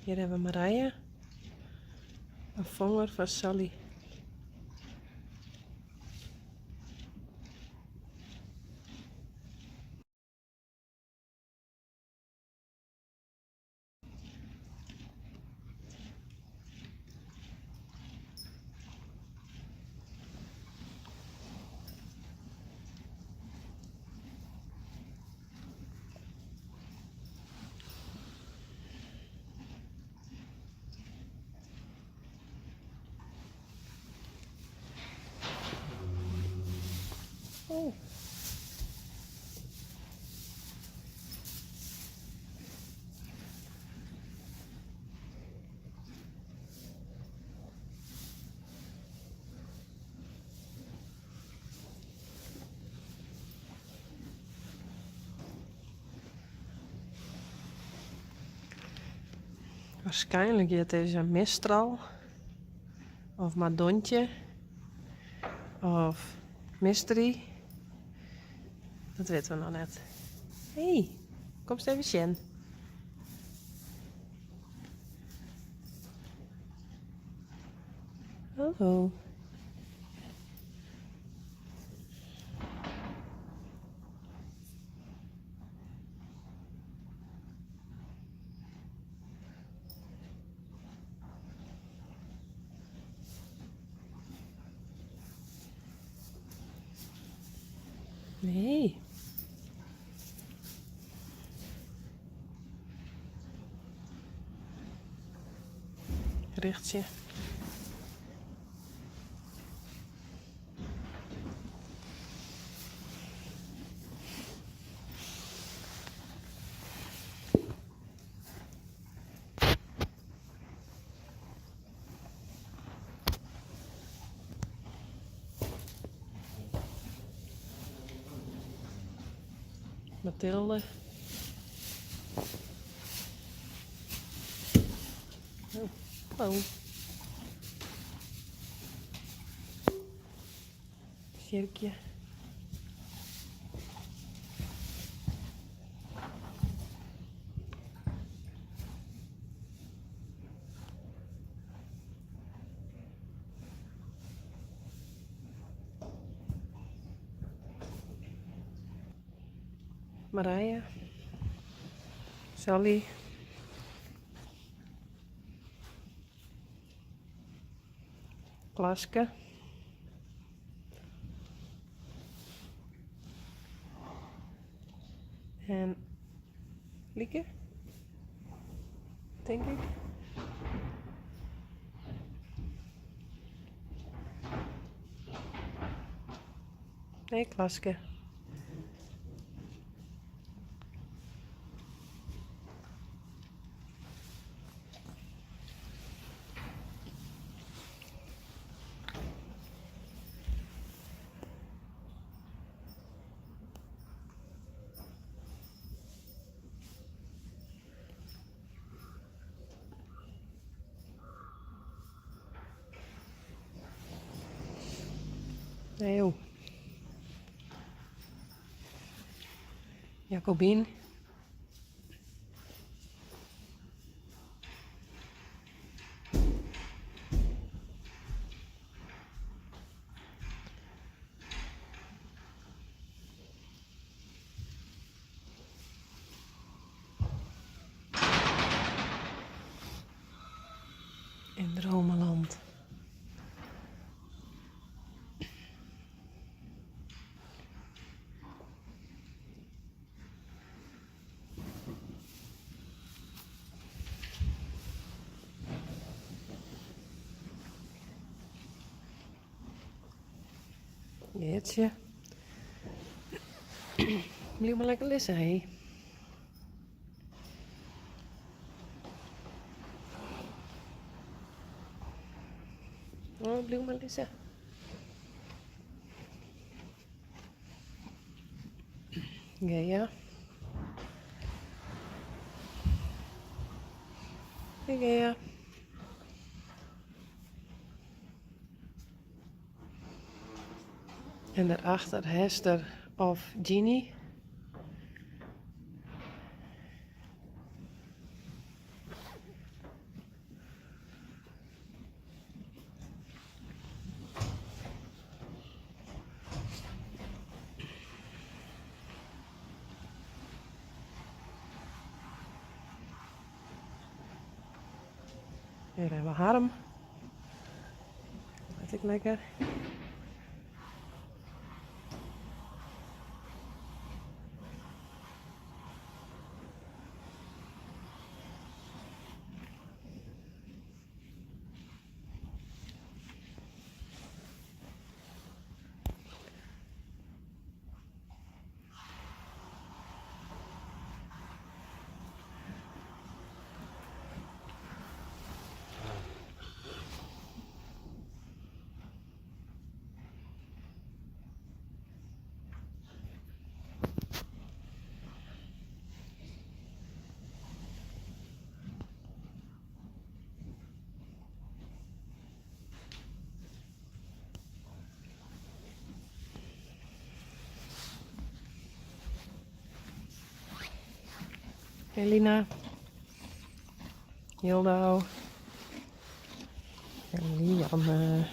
Hier hebben we Marije. Een vanger van Sally. Oh. Waarschijnlijk is deze Mistral of Madontje of Mystery. Dat weten we nog net. Hey, kom eens even zien. Hallo. Nee. Richtje. Mathilde. Oh, hallo. Cirkje. Marije. Sally. Klaske. En Lieke. Denk ik. Nee, Klaske. Nee joh. Jacobien. In Dromenland. Jeetje. Blijf maar lekker liggen, hé. Oh, blijf maar liggen. Ja. Ja. En daarachter Hester of Ginny. Hier hebben we Harm. Eet ik lekker. Elina. Hildo. En Lianne.